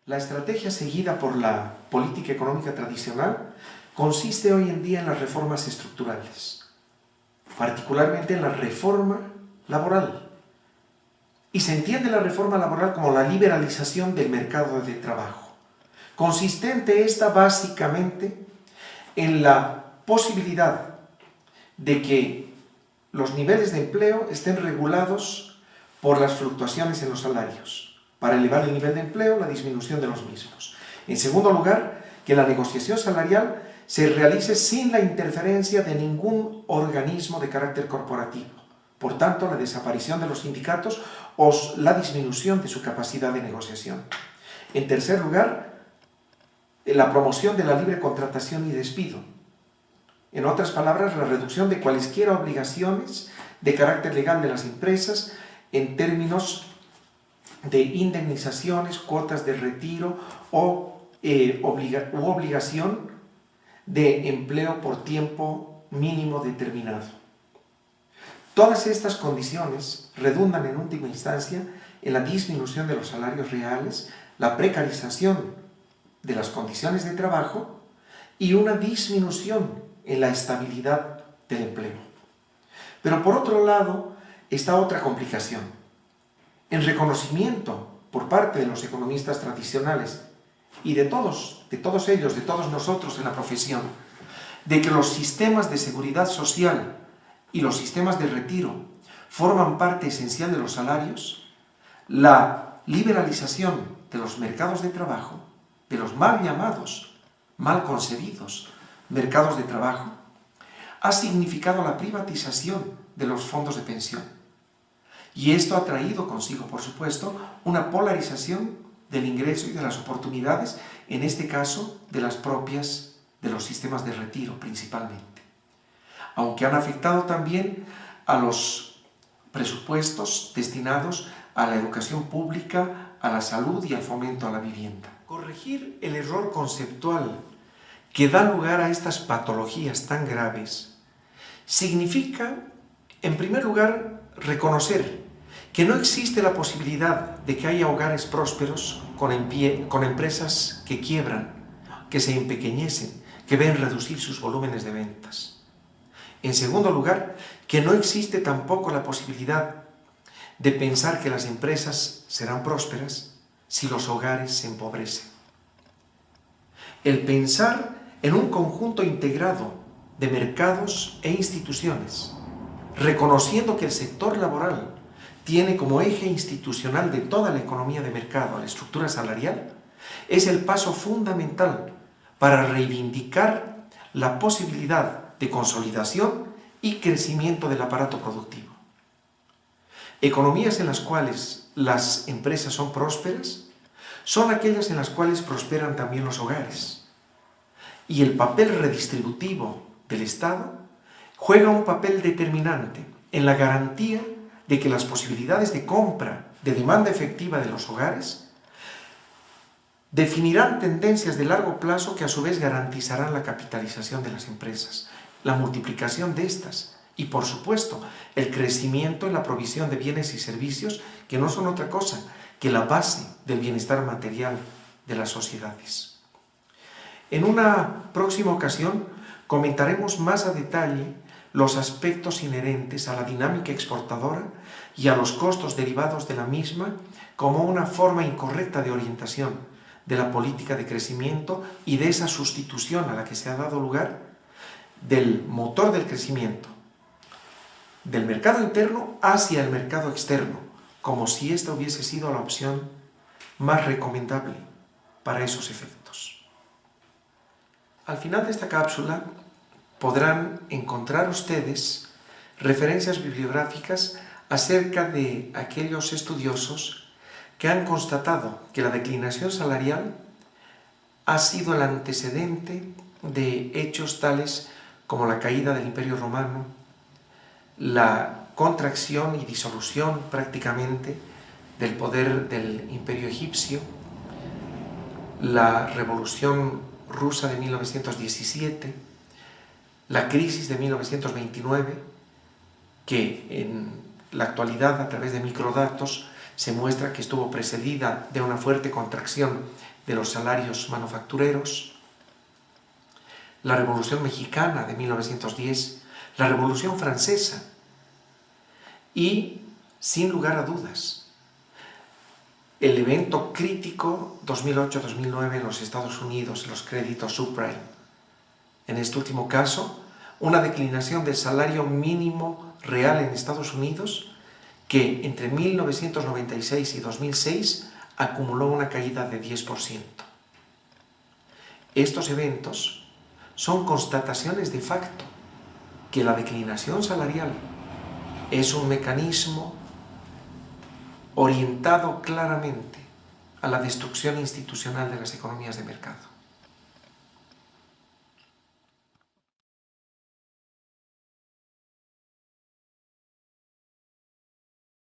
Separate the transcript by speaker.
Speaker 1: La estrategia seguida por la política económica tradicional consiste hoy en día en las reformas estructurales, particularmente en la reforma laboral. Y se entiende la reforma laboral como la liberalización del mercado de trabajo, consistente esta básicamente en la posibilidad de que los niveles de empleo estén regulados por las fluctuaciones en los salarios, para elevar el nivel de empleo, la disminución de los mismos. En segundo lugar, que la negociación salarial se realice sin la interferencia de ningún organismo de carácter corporativo. Por tanto, la desaparición de los sindicatos o la disminución de su capacidad de negociación. En tercer lugar, la promoción de la libre contratación y despido. En otras palabras, la reducción de cualesquiera obligaciones de carácter legal de las empresas en términos de indemnizaciones, cuotas de retiro o obligación de empleo por tiempo mínimo determinado. Todas estas condiciones redundan en última instancia en la disminución de los salarios reales, la precarización de las condiciones de trabajo y una disminución en la estabilidad del empleo. Pero por otro lado está otra complicación. En reconocimiento por parte de los economistas tradicionales y de todos ellos, de todos nosotros en la profesión, de que los sistemas de seguridad social y los sistemas de retiro forman parte esencial de los salarios, la liberalización de los mercados de trabajo, de los mal llamados, mal concebidos mercados de trabajo, ha significado la privatización de los fondos de pensión. Y esto ha traído consigo, por supuesto, una polarización del ingreso y de las oportunidades, en este caso, de los sistemas de retiro principalmente. Aunque han afectado también a los presupuestos destinados a la educación pública, a la salud y al fomento a la vivienda. Corregir el error conceptual que da lugar a estas patologías tan graves significa, en primer lugar, reconocer que no existe la posibilidad de que haya hogares prósperos con empresas que quiebran, que se empequeñecen, que ven reducir sus volúmenes de ventas. En segundo lugar, que no existe tampoco la posibilidad de pensar que las empresas serán prósperas si los hogares se empobrecen. El pensar en un conjunto integrado de mercados e instituciones, reconociendo que el sector laboral tiene como eje institucional de toda la economía de mercado a la estructura salarial, es el paso fundamental para reivindicar la posibilidad de consolidación y crecimiento del aparato productivo. Economías en las cuales las empresas son prósperas son aquellas en las cuales prosperan también los hogares. Y el papel redistributivo del Estado juega un papel determinante en la garantía de que las posibilidades de compra de demanda efectiva de los hogares definirán tendencias de largo plazo que a su vez garantizarán la capitalización de las empresas, la multiplicación de estas y, por supuesto, el crecimiento en la provisión de bienes y servicios que no son otra cosa que la base del bienestar material de las sociedades. En una próxima ocasión comentaremos más a detalle los aspectos inherentes a la dinámica exportadora y a los costos derivados de la misma como una forma incorrecta de orientación de la política de crecimiento y de esa sustitución a la que se ha dado lugar del motor del crecimiento, del mercado interno hacia el mercado externo, como si esta hubiese sido la opción más recomendable para esos efectos. Al final de esta cápsula podrán encontrar ustedes referencias bibliográficas acerca de aquellos estudiosos que han constatado que la declinación salarial ha sido el antecedente de hechos tales como la caída del Imperio Romano, la contracción y disolución prácticamente del poder del Imperio Egipcio, la Revolución Rusa de 1917, la crisis de 1929, que en la actualidad a través de microdatos se muestra que estuvo precedida de una fuerte contracción de los salarios manufactureros, la Revolución Mexicana de 1910, la Revolución Francesa y, sin lugar a dudas, el evento crítico 2008-2009 en los Estados Unidos, los créditos subprime. En este último caso, una declinación del salario mínimo real en Estados Unidos que entre 1996 y 2006 acumuló una caída de 10%. Estos eventos son constataciones de facto que la declinación salarial es un mecanismo orientado claramente a la destrucción institucional de las economías de mercado.